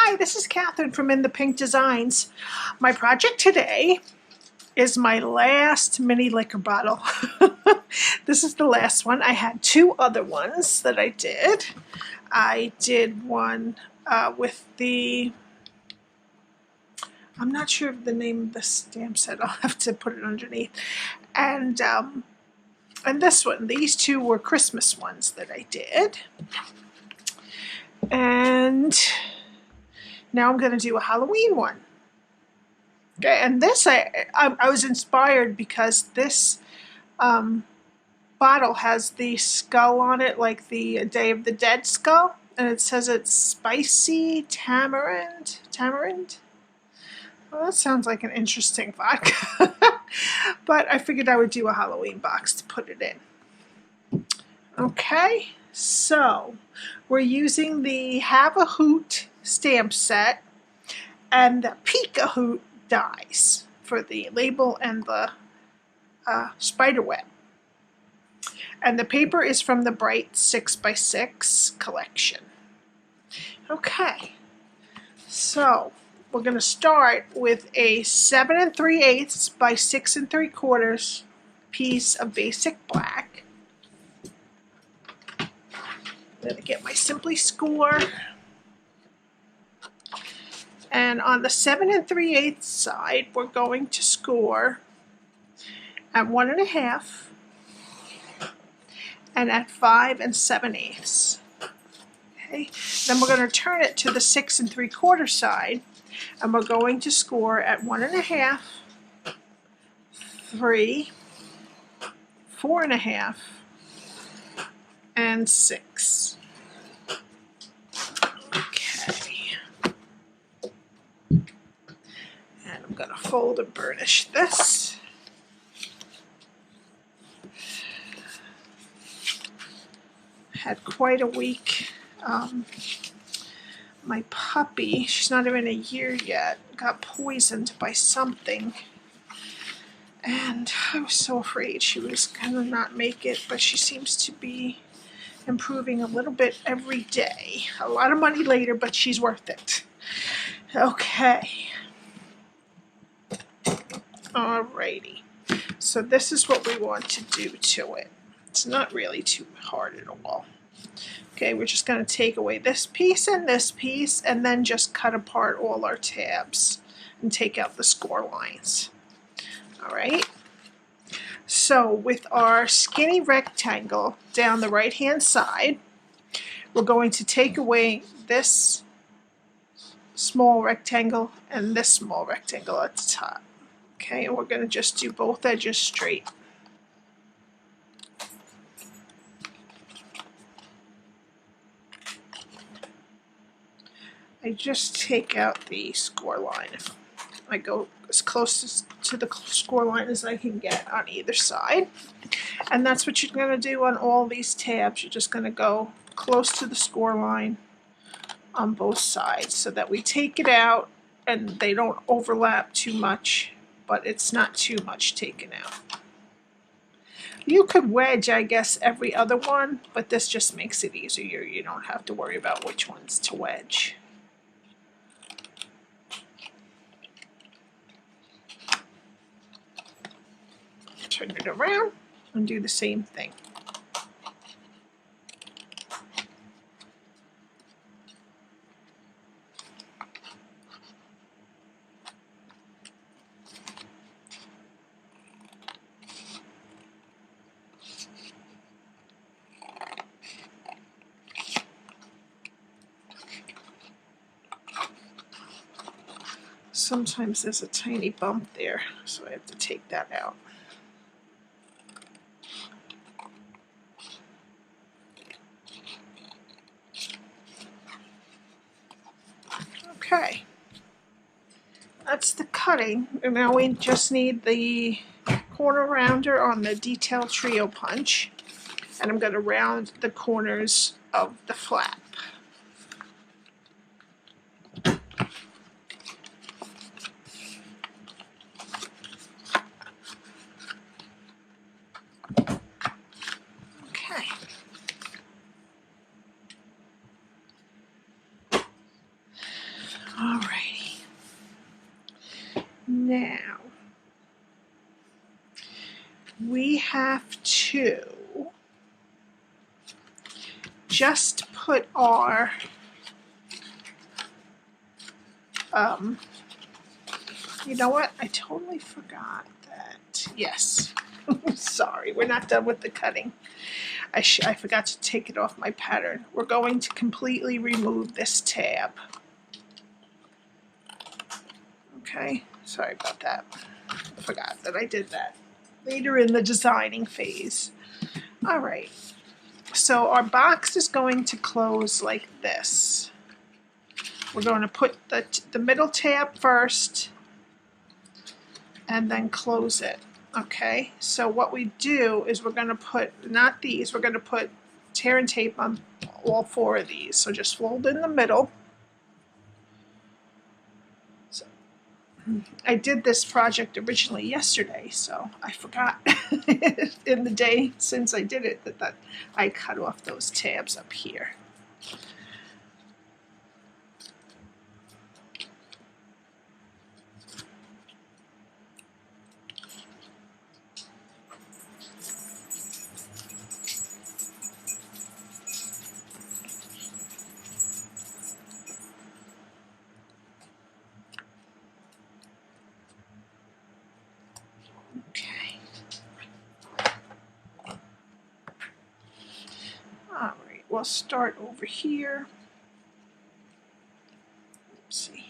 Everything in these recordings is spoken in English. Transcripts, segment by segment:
Hi, this is Catherine from In the Pink Designs. My project today is my last mini liquor bottle. This is the last one. I had two other ones that I did. I did one with the, I'm not sure of the name of the stamp set. I'll have to put it underneath. And this one, these two were Christmas ones that I did. And now I'm going to do a Halloween one. Okay, and this I was inspired because this bottle has the skull on it, like the Day of the Dead skull, and it says it's spicy tamarind. Tamarind? Well, that sounds like an interesting vodka. But I figured I would do a Halloween box to put it in. Okay, so we're using the Have a Hoot stamp set and the Peek-A-Hoot dies for the label and the spider web. And the paper is from the Bright 6x6 collection. Okay, so we're going to start with a 7 3/8 by 6 3/4 piece of basic black. I'm going to get my Simply Score. And on the 7 3/8 side, we're going to score at 1 1/2 and at 5 7/8. Okay. Then we're going to turn it to the 6 3/4 side, and we're going to score at 1 1/2, 3, 4 1/2, and 6. I'm going to fold and burnish this. Had quite a week. My puppy, she's not even a year yet, got poisoned by something. And I was so afraid she was going to not make it, but she seems to be improving a little bit every day. A lot of money later, but she's worth it. Okay. Alrighty, so this is what we want to do to it. It's not really too hard at all. Okay, we're just going to take away this piece, and then just cut apart all our tabs and take out the score lines. Alright, so with our skinny rectangle down the right hand side, we're going to take away this small rectangle and this small rectangle at the top. Okay, and we're going to just do both edges straight. I just take out the score line. I go as close to the score line as I can get on either side. And that's what you're going to do on all these tabs. You're just going to go close to the score line on both sides so that we take it out and they don't overlap too much, but it's not too much taken out. You could wedge, I guess, every other one, but this just makes it easier. You don't have to worry about which ones to wedge. Turn it around and do the same thing. Sometimes there's a tiny bump there, so I have to take that out. Okay, that's the cutting, and now we just need the corner rounder on the Detail Trio Punch, and I'm going to round the corners of the flap. Now, we have to just put our you know what? I totally forgot that. Yes. Sorry, we're not done with the cutting. I forgot to take it off my pattern. We're going to completely remove this tab. Okay, sorry about that. I forgot that I did that later in the designing phase. All right, so our box is going to close like this. We're going to put the middle tab first and then close it. Okay, so what we do is we're going to put, not these, we're going to put tear and tape on all 4 of these. So just fold in the middle. So I did this project originally yesterday, so I forgot in the day since I did it that I cut off those tabs up here. Alright, we'll start over here. Let's see.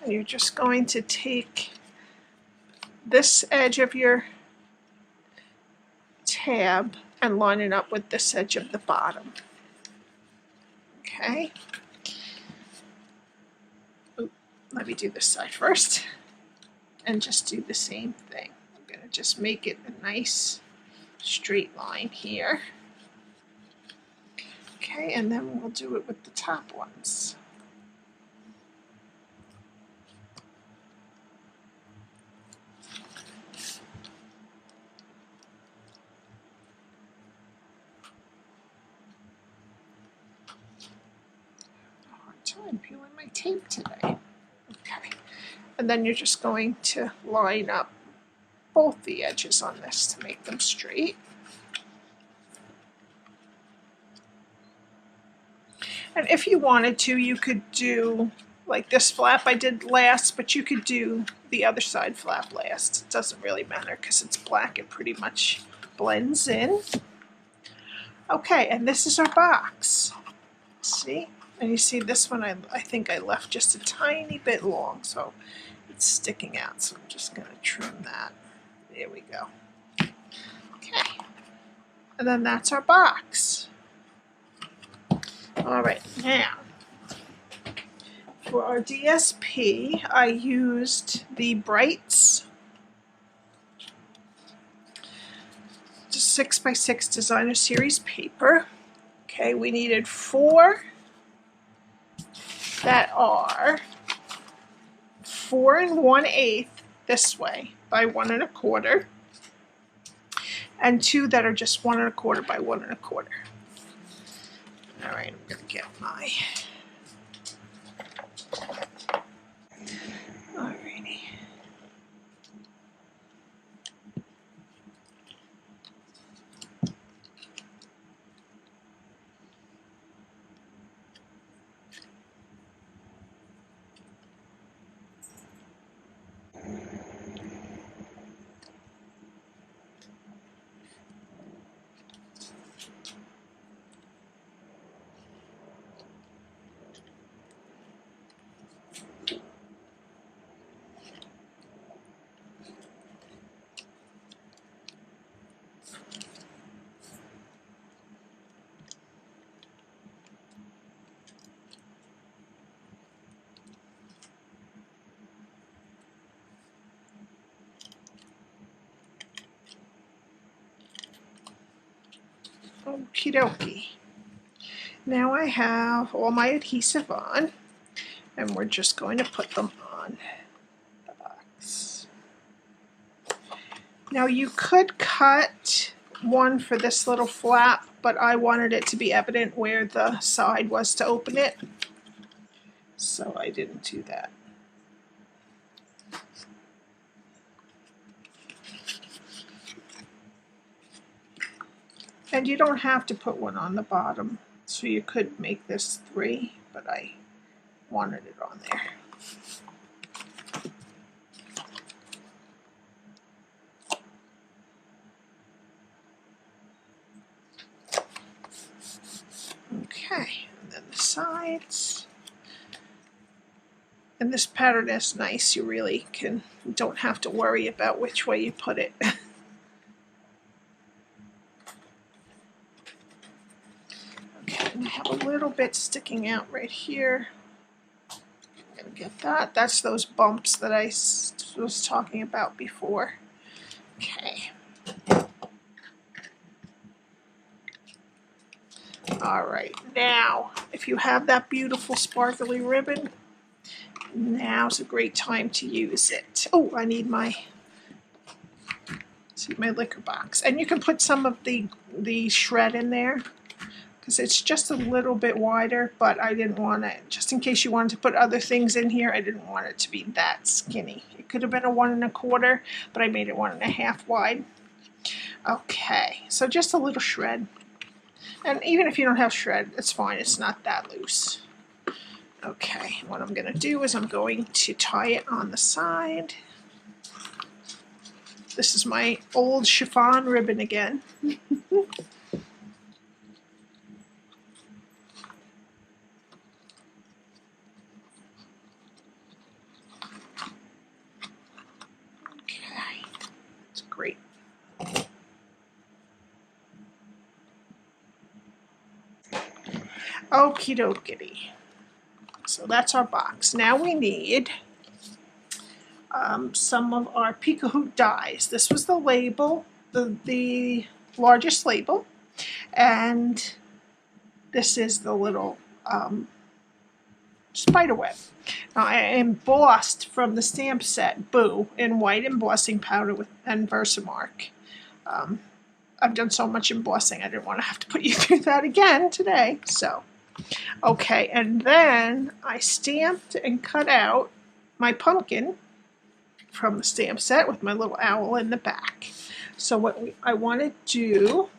And you're just going to take this edge of your tab and line it up with this edge of the bottom. Okay. Ooh, let me do this side first and just do the same thing. I'm going to just make it a nice straight line here. Okay, and then we'll do it with the top ones. I'm peeling my tape today. Okay, and then you're just going to line up both the edges on this to make them straight. And if you wanted to, you could do like this flap I did last, but you could do the other side flap last. It doesn't really matter because it's black. It pretty much blends in. Okay, and this is our box. See? And you see this one, I think I left just a tiny bit long, so it's sticking out. So I'm just going to trim that. There we go. Okay. And then that's our box. All right, now for our DSP, I used the Brights 6x6 Designer Series paper. Okay, we needed 4 that are 4 1/8 this way by 1 1/4, and 2 that are just 1 1/4 by 1 1/4. All right, I'm gonna get my. Alrighty. Okie dokie. Now I have all my adhesive on, and we're just going to put them on the Now you could cut one for this little flap, but I wanted it to be evident where the side was to open it, so I didn't do that. And you don't have to put one on the bottom, so you could make this 3, but I wanted it on there. Okay, and then the sides. And this pattern is nice. You really don't have to worry about which way you put it. Okay, and I have a little bit sticking out right here. I'm gonna get that. That's those bumps that I was talking about before. Okay. All right, now, if you have that beautiful sparkly ribbon, now's a great time to use it. Oh, I need my liquor box. And you can put some of the shred in there, because it's just a little bit wider, but I didn't want it, just in case you wanted to put other things in here, I didn't want it to be that skinny. It could have been a 1 1/4, but I made it 1 1/2 wide. Okay, so just a little shred. And even if you don't have shred, it's fine. It's not that loose. Okay, what I'm going to do is I'm going to tie it on the side. This is my old chiffon ribbon again. Okay, that's great. Okie dokie. So that's our box. Now we need some of our Peek-A-Hoot dies. This was the label, the largest label, and this is the little spider web. Now I embossed from the stamp set Boo in white embossing powder and Versamark. I've done so much embossing I didn't want to have to put you through that again today. So, okay, and then I stamped and cut out my pumpkin from the stamp set with my little owl in the back. So what I want to do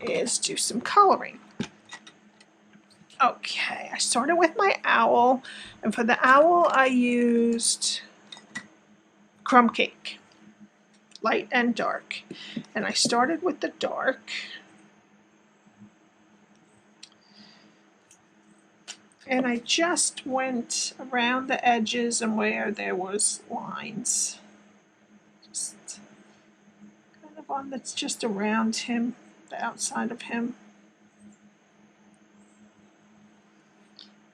is do some coloring. Okay, I started with my owl, and for the owl I used Crumb Cake, light and dark. And I started with the dark. And I just went around the edges and where there was lines. Just kind of on that's just around him, the outside of him.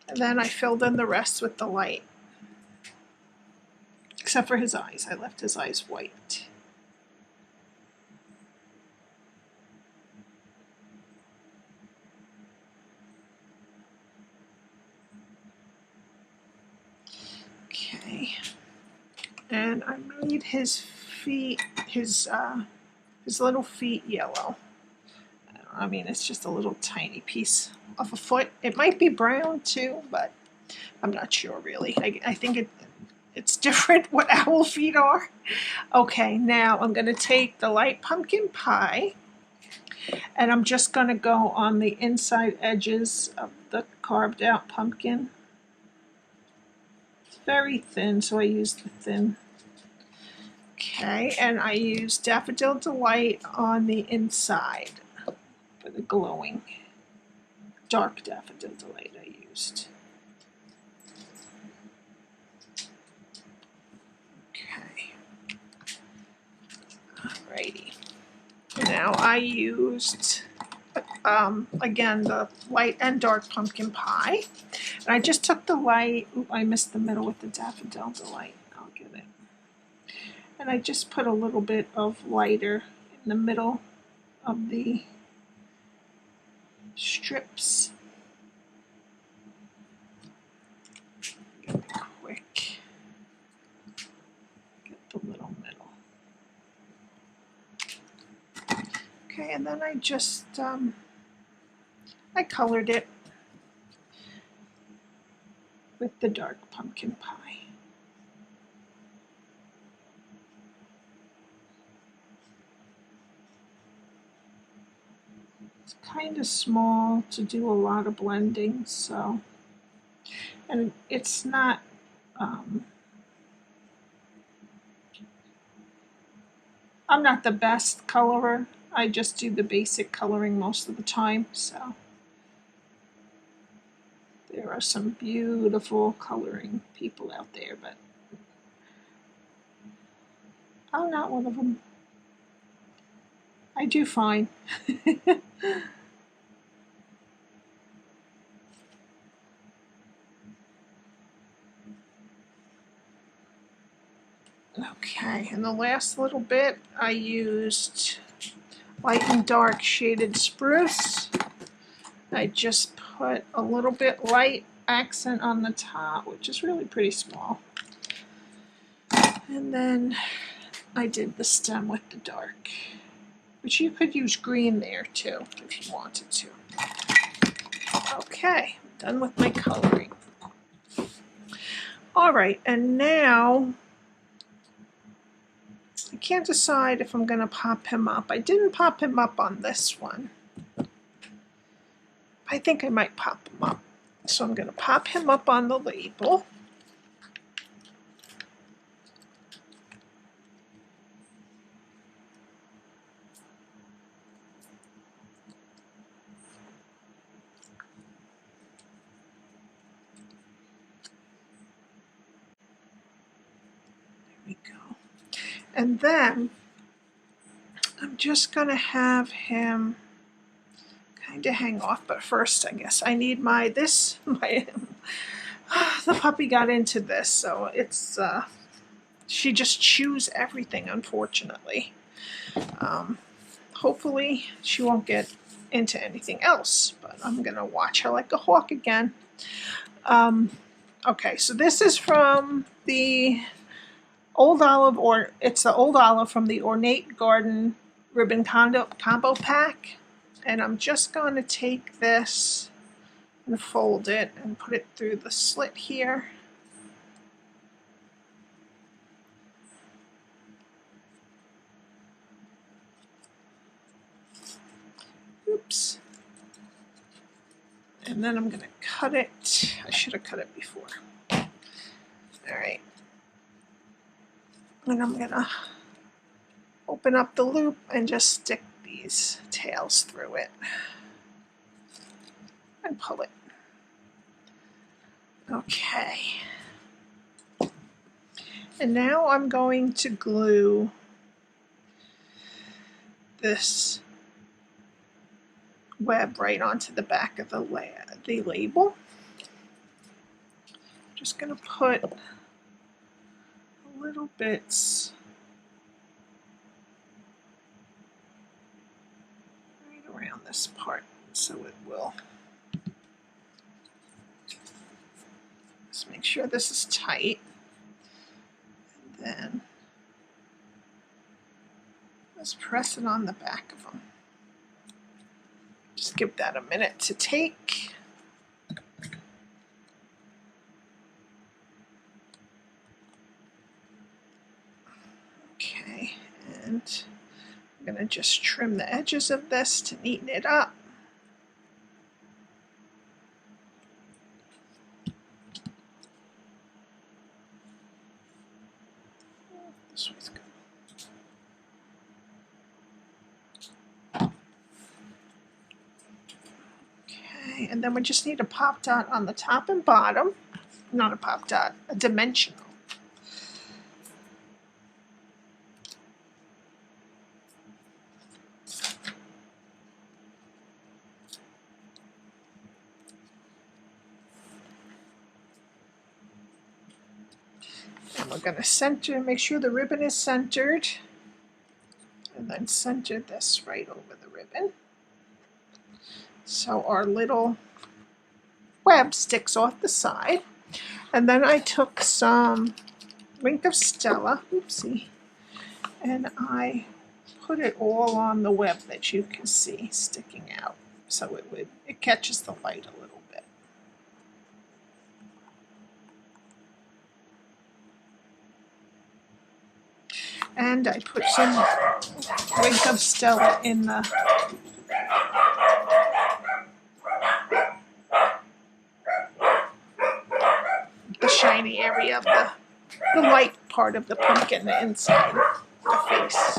And then I filled in the rest with the light. Except for his eyes. I left his eyes white. Okay. And I made his feet, his little feet yellow. I mean, it's just a little tiny piece of a foot. It might be brown too, but I'm not sure really. I think it's different what owl feet are. Okay, now I'm going to take the light pumpkin pie and I'm just going to go on the inside edges of the carved out pumpkin. It's very thin, so I used the thin. Okay, and I used Daffodil Delight on the inside for the glowing. Dark Daffodil Delight I used. Okay. Alrighty. Now I used, again, the light and dark pumpkin pie. And I just took the light, I missed the middle with the Daffodil Delight. I'll get it. And I just put a little bit of lighter in the middle of the strips. Quick. Get the little middle. And then I just, I colored it with the dark pumpkin pie. It's kind of small to do a lot of blending, so, and it's not, I'm not the best colorer. I just do the basic coloring most of the time, so. There are some beautiful coloring people out there, but I'm not one of them. I do fine. Okay, and the last little bit I used light and dark shaded spruce. I just put a little bit light accent on the top, which is really pretty small. And then I did the stem with the dark, which you could use green there too if you wanted to. Okay, I'm done with my coloring. All right, and now I can't decide if I'm going to pop him up. I didn't pop him up on this one. I think I might pop him up. So I'm going to pop him up on the label. There we go. And then I'm just going to have him kind of hang off, but first I guess I need the puppy got into this, so it's she just chews everything, unfortunately. Hopefully she won't get into anything else, but I'm gonna watch her like a hawk again. Okay, so this is from the Old Olive, or it's the Old Olive from the Ornate Garden Ribbon Combo Pack. And I'm just going to take this and fold it and put it through the slit here. Oops. And then I'm going to cut it. I should have cut it before. All right. And I'm going to open up the loop and just stick these tails through it and pull it. Okay. And now I'm going to glue this web right onto the back of the label. Just going to put little bits around this part so it will just make sure this is tight, and then just press it on the back of them. Just give that a minute to take. Okay, and I'm going to just trim the edges of this to neaten it up. This one's good. Okay, and then we just need a pop dot on the top and bottom. Not a pop dot, a dimensional. We're going to center, make sure the ribbon is centered, and then center this right over the ribbon so our little web sticks off the side. And then I took some Wink of Stella, oopsie, and I put it all on the web that you can see sticking out, so it catches the light a little bit. And I put some Wink of Stella in the shiny area of the light part of the pumpkin, the inside, the face.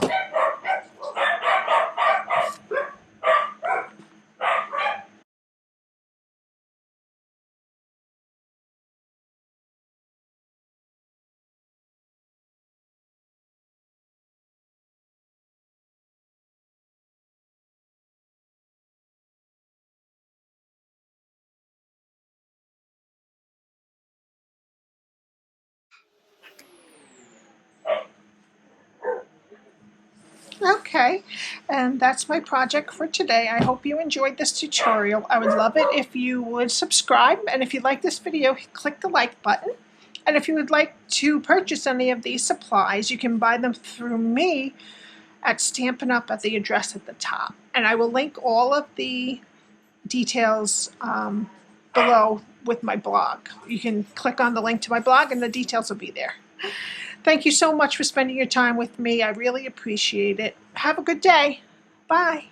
Okay, and that's my project for today. I hope you enjoyed this tutorial. I would love it if you would subscribe, and if you like this video, click the like button. And if you would like to purchase any of these supplies, you can buy them through me at Stampin' Up! At the address at the top. And I will link all of the details below with my blog. You can click on the link to my blog and the details will be there. Thank you so much for spending your time with me. I really appreciate it. Have a good day. Bye.